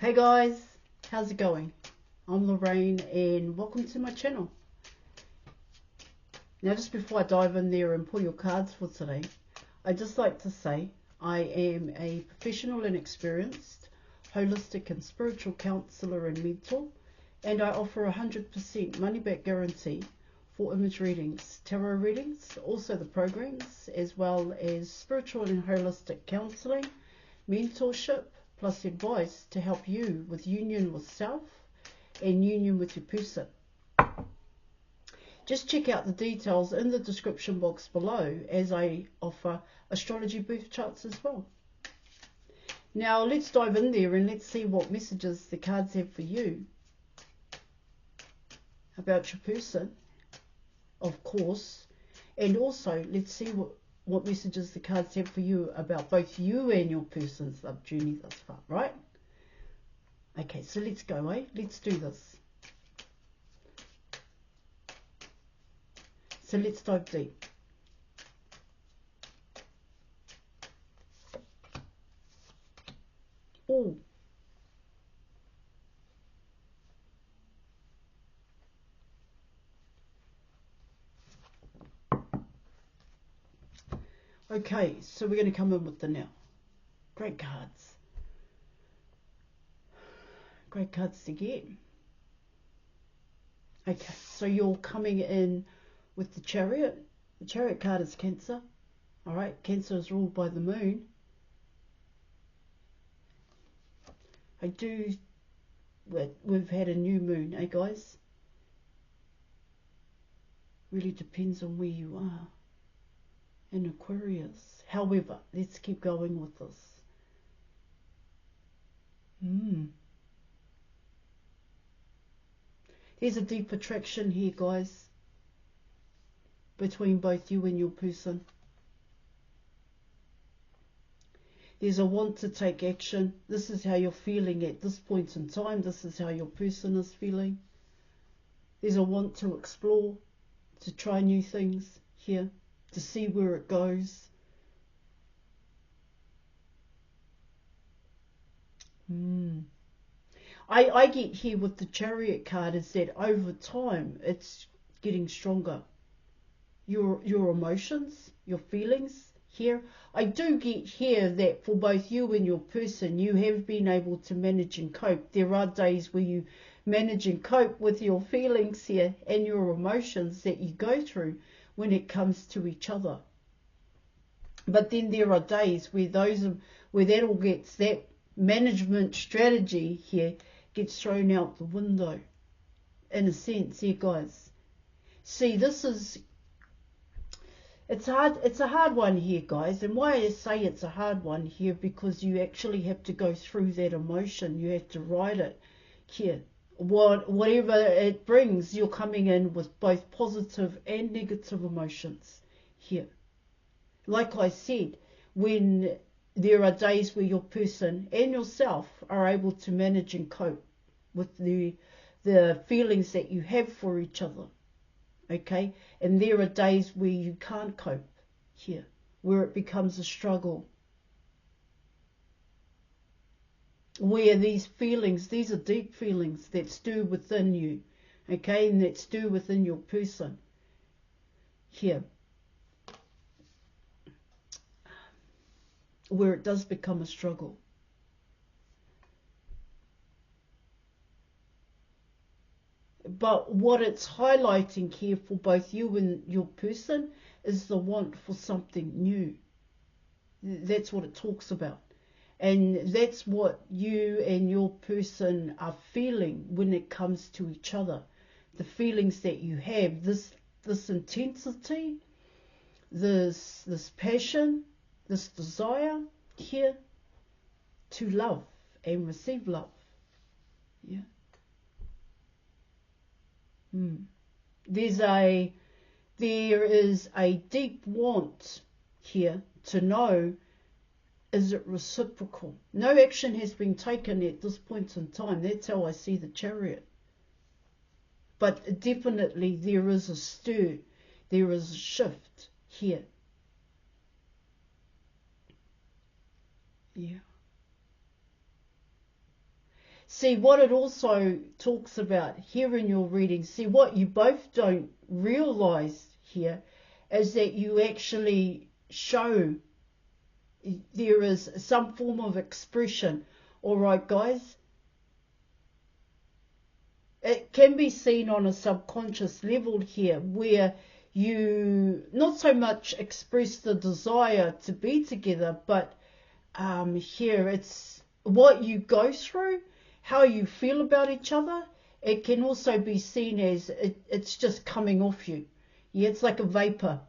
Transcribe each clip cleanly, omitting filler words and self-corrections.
Hey guys, how's it going? I'm Lorraine and welcome to my channel. Now just before I dive in there and pull your cards for today, I'd just like to say I am a professional and experienced holistic and spiritual counsellor and mentor, and I offer 100% money back guarantee for image readings, tarot readings, also the programs, as well as spiritual and holistic counselling, mentorship, plus advice to help you with union with self and union with your person. Just check out the details in the description box below, as I offer astrology birth charts as well. Now let's dive in there and let's see what messages the cards have for you about your person, of course, and also let's see what messages the cards have for you about both you and your person's love journey thus far, right? Okay, so let's go, Let's do this. So let's dive deep. Oh. Okay, so we're going to come in with the now. Great cards. Great cards to get. Okay, so you're coming in with the Chariot. The Chariot card is Cancer. Alright, Cancer is ruled by the moon. We've had a new moon, guys? Really depends on where you are. In Aquarius. However, let's keep going with this. There's a deep attraction here, guys, between both you and your person. There's a want to take action. This is how you're feeling at this point in time. This is how your person is feeling. There's a want to explore, to try new things here, to see where it goes. I get here with the Chariot card is that over time it's getting stronger. Your emotions, your feelings here. I do get here that for both you and your person, you have been able to manage and cope. There are days where you manage and cope with your feelings here and your emotions that you go through when it comes to each other. But then there are days where that management strategy here gets thrown out the window, in a sense, here, guys. See, it's a hard one here, guys, and why I say it's a hard one here, because you actually have to go through that emotion. You have to ride it here. Whatever it brings, you're coming in with both positive and negative emotions here. Like I said, when there are days where your person and yourself are able to manage and cope with the feelings that you have for each other, okay? And there are days where you can't cope here, where it becomes a struggle, where these feelings, these are deep feelings that stir within you, okay, and that stir within your person here, where it does become a struggle. But what it's highlighting here for both you and your person is the want for something new. That's what it talks about. And that's what you and your person are feeling when it comes to each other. The feelings that you have, this intensity, this passion, this desire here to love and receive love. Yeah. There is a deep want here to know, is it reciprocal? No action has been taken at this point in time. That's how I see the Chariot. But definitely there is a stir, there is a shift here. Yeah. See, what it also talks about here in your reading, see, what you both don't realize here is that you actually show there is some form of expression. All right, guys? It can be seen on a subconscious level here, where you not so much express the desire to be together, but here it's what you go through, how you feel about each other. It can also be seen as it's just coming off you. Yeah, it's like a vapor.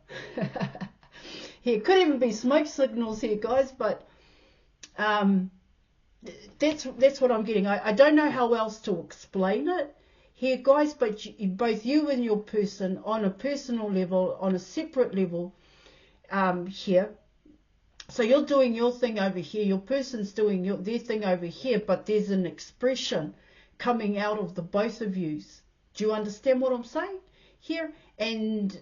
Here, it could even be smoke signals here, guys, but that's what I'm getting. I don't know how else to explain it here, guys, but both you and your person, on a personal level, on a separate level, here. So you're doing your thing over here, your person's doing their thing over here, but there's an expression coming out of the both of yous. Do you understand what I'm saying here? And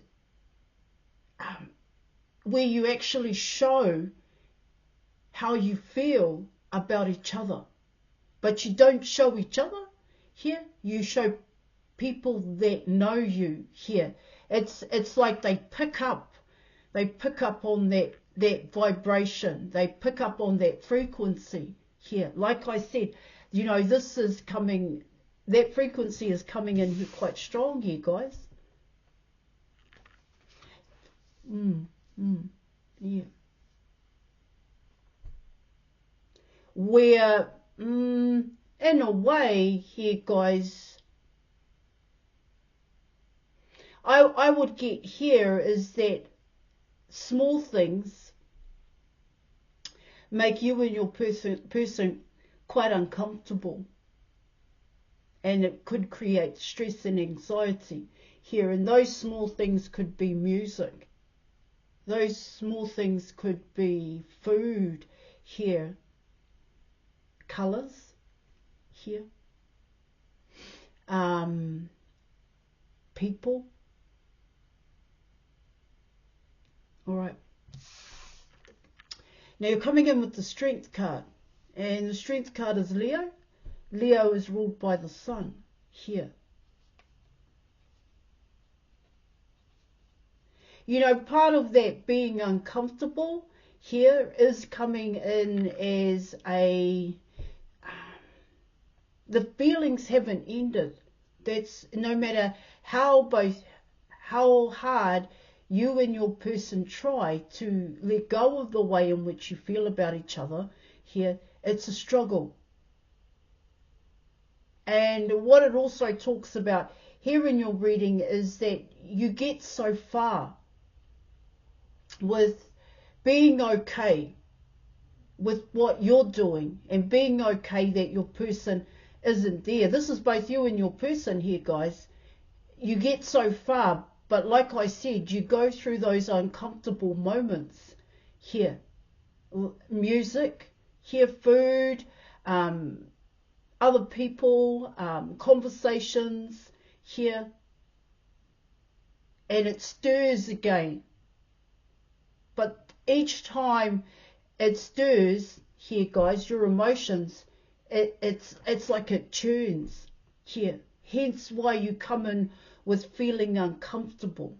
where you actually show how you feel about each other, but you don't show each other here. You show people that know you here. It's like they pick up on that vibration. They pick up on that frequency here. Like I said, you know, this is coming, that frequency is coming in here quite strong here, guys. Yeah. Where, in a way here, guys, I would get here is that small things make you and your person quite uncomfortable, and it could create stress and anxiety here. And those small things could be music. Those small things could be food here, colors here, people. All right. Now you're coming in with the Strength card, and the Strength card is Leo. Leo is ruled by the sun here. You know, part of that being uncomfortable here is coming in as the feelings haven't ended. That's no matter how hard you and your person try to let go of the way in which you feel about each other here, it's a struggle. And what it also talks about here in your reading is that you get so far with being okay with what you're doing and being okay that your person isn't there. This is both you and your person here, guys. You get so far, but like I said, you go through those uncomfortable moments here. Music, here, food, other people, conversations here, and it stirs again. But each time it stirs here, guys, your emotions, it's like it churns here. Hence why you come in with feeling uncomfortable.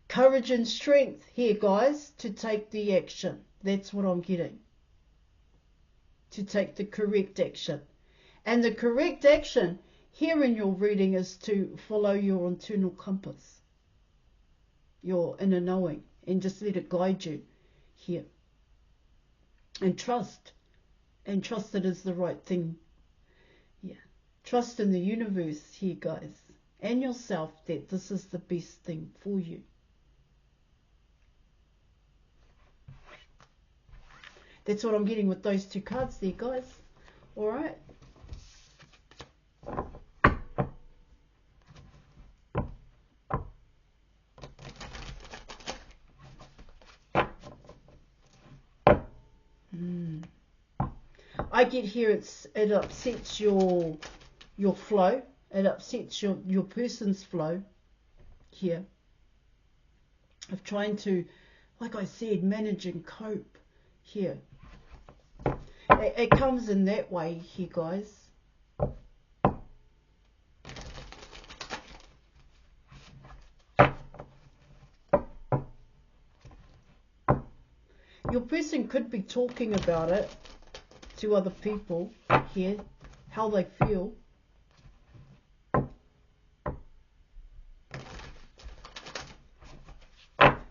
Courage and strength here, guys, to take the action. That's what I'm getting. To take the correct action. And the correct action here in your reading is to follow your internal compass, your inner knowing, and just let it guide you here. And trust it is the right thing. Yeah. Trust in the universe here, guys, and yourself, that this is the best thing for you. That's what I'm getting with those two cards there, guys. All right. I get here it upsets your flow. It upsets your person's flow here of trying to, like I said, manage and cope here. It comes in that way here, guys. Your person could be talking about it to other people here, how they feel.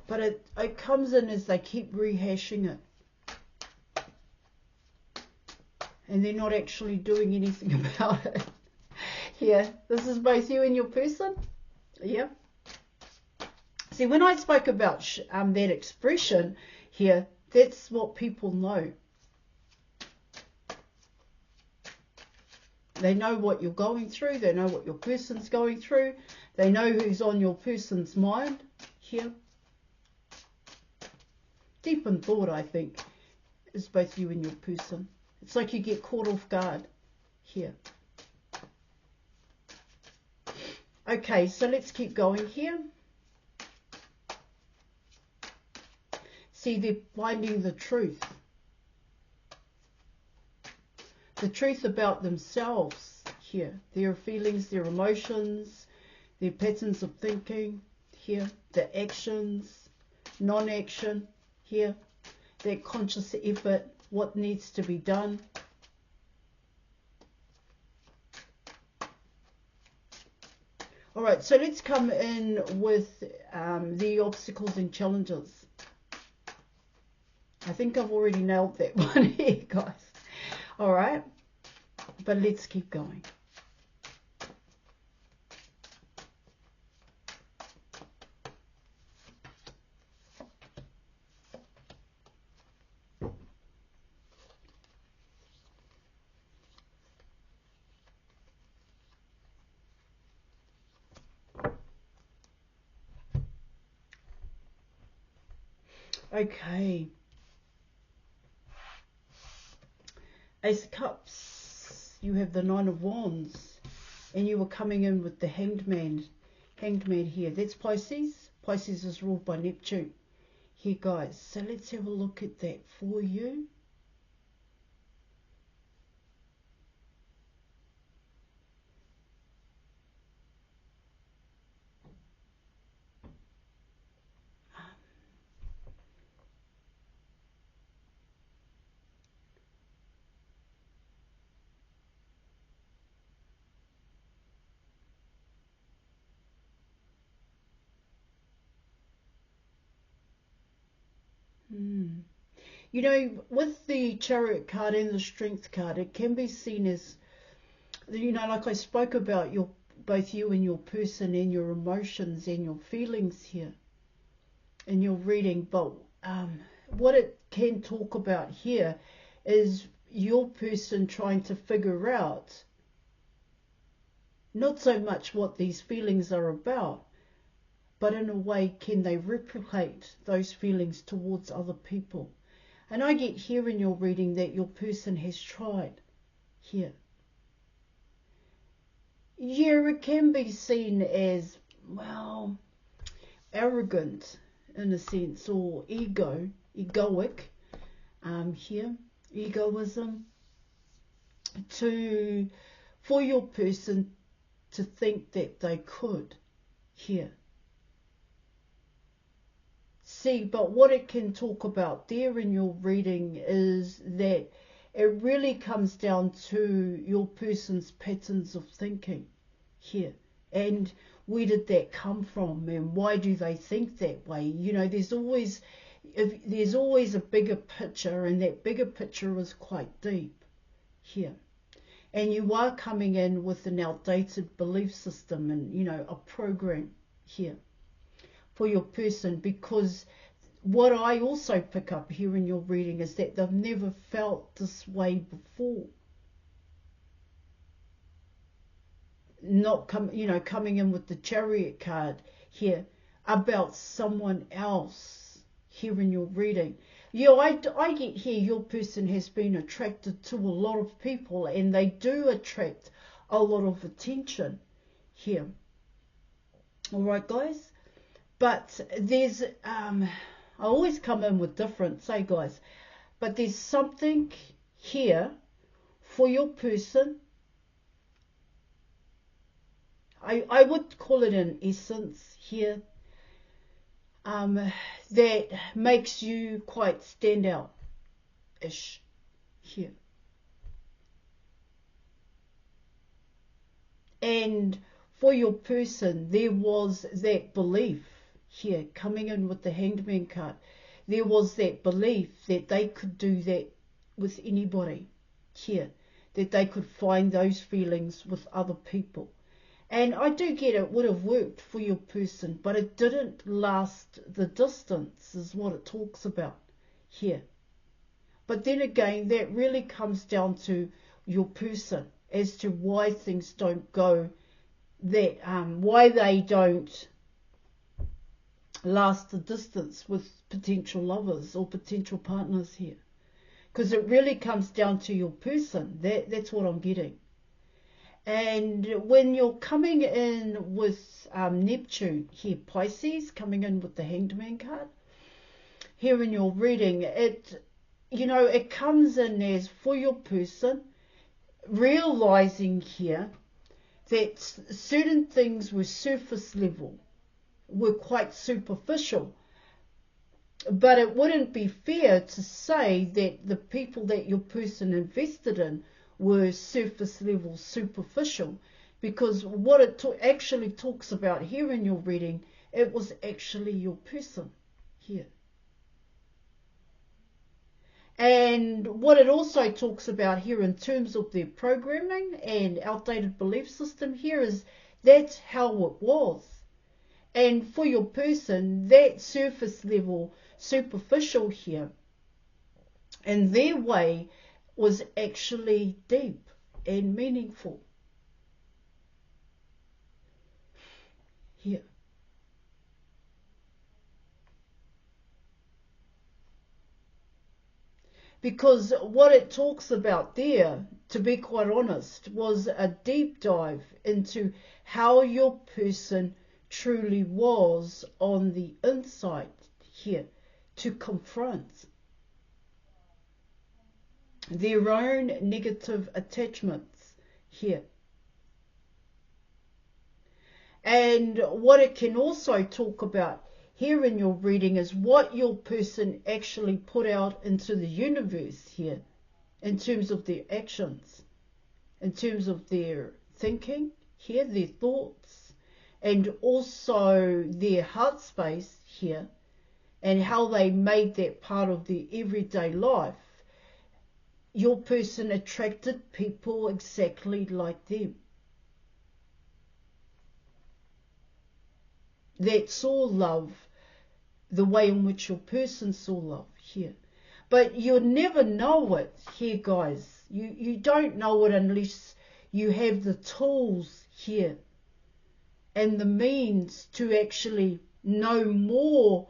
But it comes in as they keep rehashing it. And they're not actually doing anything about it. Yeah, this is both you and your person. Yeah. See, when I spoke about that expression here, that's what people know. They know what you're going through. They know what your person's going through. They know who's on your person's mind here. Deep in thought, I think, is both you and your person. It's like you get caught off guard here. Okay, so let's keep going here. See, they're finding the truth. The truth about themselves here. Their feelings, their emotions, their patterns of thinking here. The actions, non-action here. Their conscious effort, what needs to be done. All right, so let's come in with the obstacles and challenges. I think I've already nailed that one here, guys. All right, but let's keep going. Okay. Ace of Cups, you have the Nine of Wands, and you were coming in with the Hanged Man here. That's Pisces. Pisces is ruled by Neptune here, guys. So let's have a look at that for you. You know, with the Chariot card and the Strength card, it can be seen as, you know, like I spoke about, both you and your person and your emotions and your feelings here in your reading. But what it can talk about here is your person trying to figure out not so much what these feelings are about, but in a way, can they replicate those feelings towards other people? And I get here in your reading that your person has tried here. Yeah, it can be seen as, well, arrogant in a sense, or egoic here, egoism, for your person to think that they could here. See, but what it can talk about there in your reading is that it really comes down to your person's patterns of thinking here. And where did that come from, and why do they think that way? You know, there's always a bigger picture, and that bigger picture is quite deep here. And you are coming in with an outdated belief system and, you know, a program here for your person, because what I also pick up here in your reading is that they've never felt this way before. Coming in with the Chariot card here about someone else here in your reading. Yeah, I get here your person has been attracted to a lot of people, and they do attract a lot of attention. here. All right, guys. But there's, I always come in with different, say guys, but there's something here for your person. I would call it an essence here, that makes you quite stand out-ish here. And for your person, there was that belief here, coming in with the Hanged Man card. There was that belief that they could do that with anybody here, that they could find those feelings with other people. And I do get it would have worked for your person, but it didn't last the distance, is what it talks about here. But then again, that really comes down to your person as to why things don't go, that why they don't last the distance with potential lovers or potential partners here. Because it really comes down to your person. That's what I'm getting. And when you're coming in with Neptune here, Pisces, coming in with the Hanged Man card, here in your reading, it comes in as for your person, realizing here that certain things were surface level, were quite superficial. But it wouldn't be fair to say that the people that your person invested in were surface level, superficial, because what it actually talks about here in your reading, it was actually your person here. And what it also talks about here in terms of their programming and outdated belief system here is that's how it was. And for your person, that surface level, superficial here, in their way, was actually deep and meaningful here. Because what it talks about there, to be quite honest, was a deep dive into how your person truly was on the inside here, to confront their own negative attachments here. And what it can also talk about here in your reading is what your person actually put out into the universe here, in terms of their actions, in terms of their thinking here, their thoughts, and also their heart space here, and how they made that part of their everyday life. Your person attracted people exactly like them, that saw love the way in which your person saw love here. But you'll never know it here, guys. You don't know it unless you have the tools here and the means to actually know more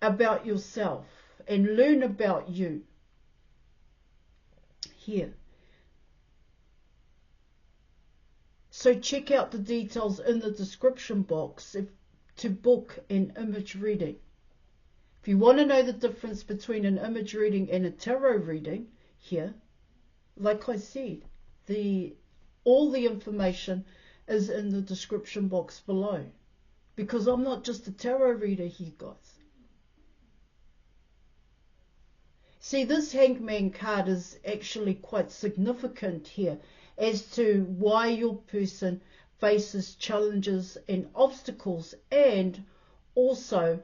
about yourself and learn about you here. So check out the details in the description box to book an image reading. If you want to know the difference between an image reading and a tarot reading here, like I said, all the information is in the description box below. Because I'm not just a tarot reader here, guys. See, this Hanged Man card is actually quite significant here as to why your person faces challenges and obstacles, and also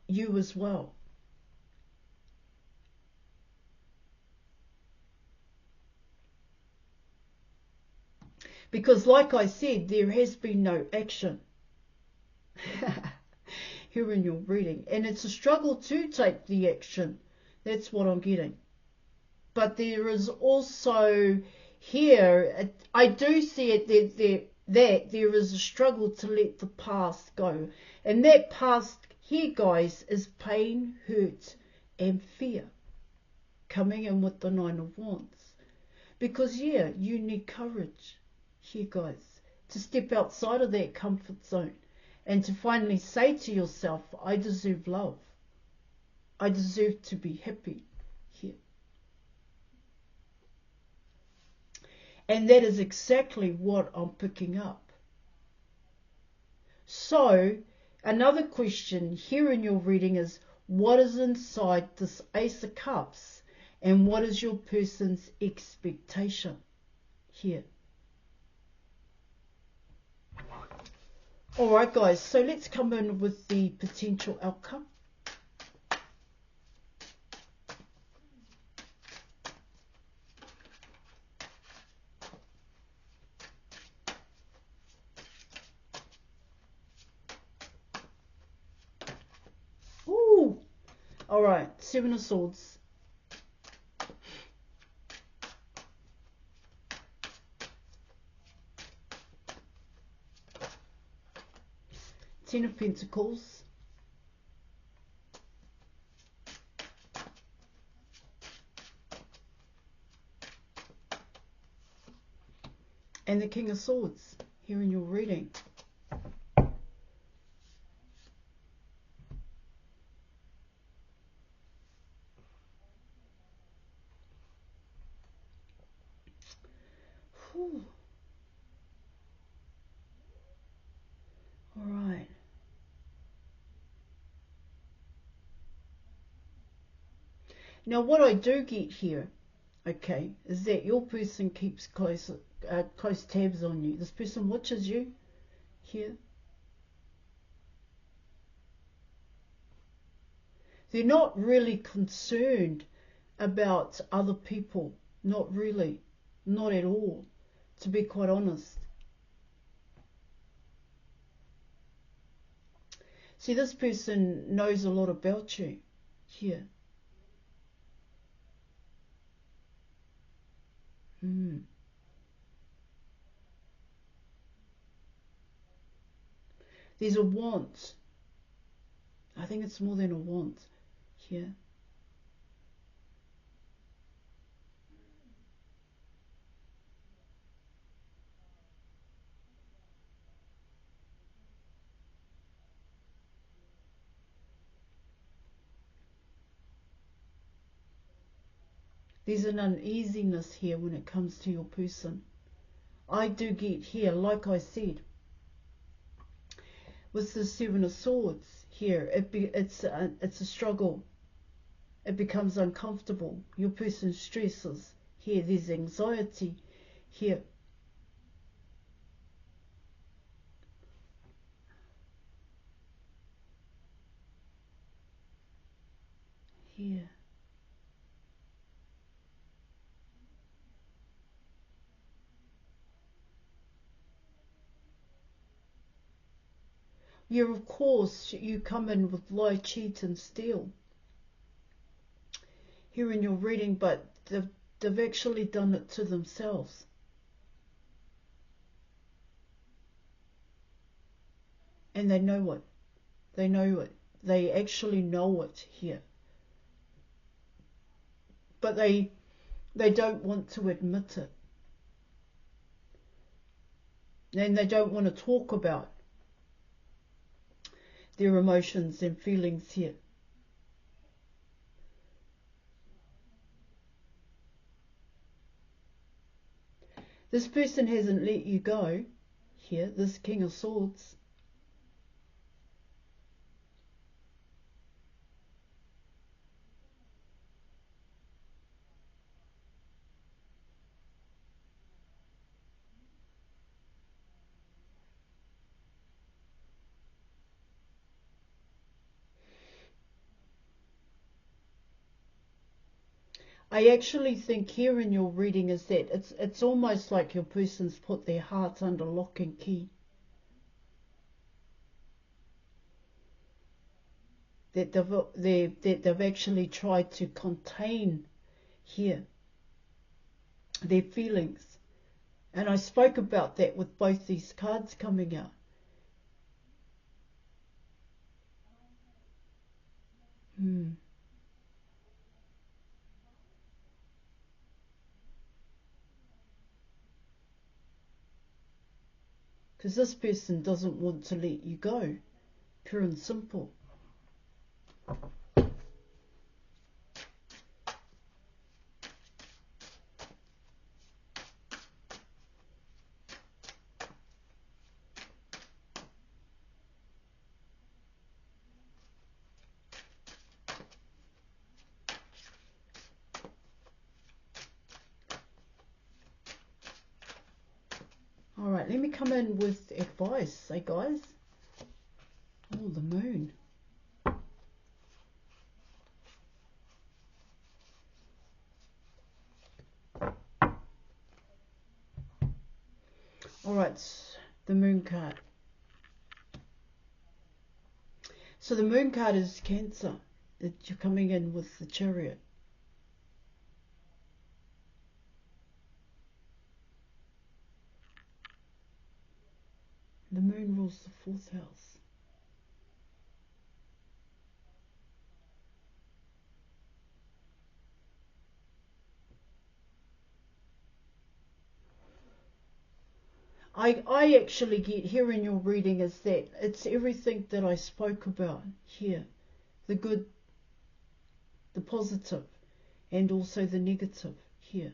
you as well. Because like I said, there has been no action here in your reading, and it's a struggle to take the action. That's what I'm getting. But there is also here, I do see it that there is a struggle to let the past go. And that past here, guys, is pain, hurt, and fear. Coming in with the Nine of Wands. Because, yeah, you need courage here, guys. to step outside of that comfort zone and to finally say to yourself, I deserve love. I deserve to be happy here. And that is exactly what I'm picking up. So, another question here in your reading is, what is inside this Ace of Cups and what is your person's expectation here? Alright guys, so let's come in with the potential outcome. Ooh! Alright, Seven of Swords. Ten of Pentacles. And the King of Swords here in your reading. Whew. All right. Now what I do get here, okay, is that your person keeps close tabs on you. This person watches you here. They're not really concerned about other people. Not really. Not at all, to be quite honest. See, this person knows a lot about you here. There's a want. I think it's more than a want here. There's an uneasiness here when it comes to your person. I do get here, like I said, with the Seven of Swords here, it's a struggle. It becomes uncomfortable. Your person stresses here. There's anxiety here. Here. Yeah, of course, you come in with lie, cheat and steal here in your reading, but they've actually done it to themselves. And they know it. They know it. They actually know it here. But they don't want to admit it. And they don't want to talk about their emotions and feelings here. This person hasn't let you go here, this King of Swords. I actually think here in your reading is that it's almost like your person's put their heart under lock and key. That they've actually tried to contain here their feelings. And I spoke about that with both these cards coming out. because this person doesn't want to let you go, pure and simple. All right, let me come in with advice, hey guys. Oh, the moon. All right, the moon card. So the moon card is Cancer, that you're coming in with the Chariot. The moon rules the 4th house. I actually get here in your reading is that it's everything that I spoke about here. The good, the positive, and also the negative here.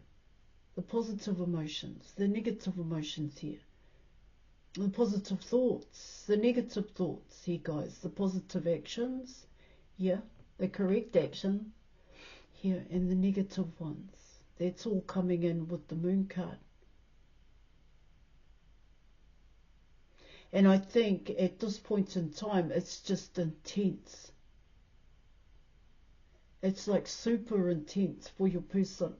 The positive emotions, the negative emotions here. The positive thoughts, the negative thoughts here, guys. The positive actions, yeah. The correct action here, and the negative ones. That's all coming in with the moon card. And I think at this point in time, it's just intense. It's like super intense for your person.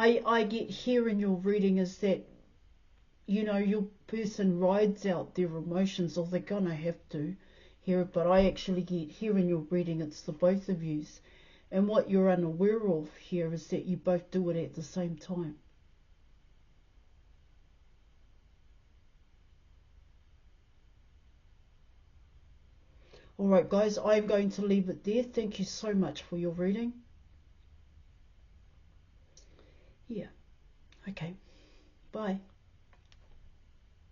I get here in your reading is that, you know, your person rides out their emotions, or they're going to have to here, but I actually get here in your reading it's the both of yous. And what you're unaware of here is that you both do it at the same time. Alright guys, I'm going to leave it there. Thank you so much for your reading. Yeah. Okay. Bye.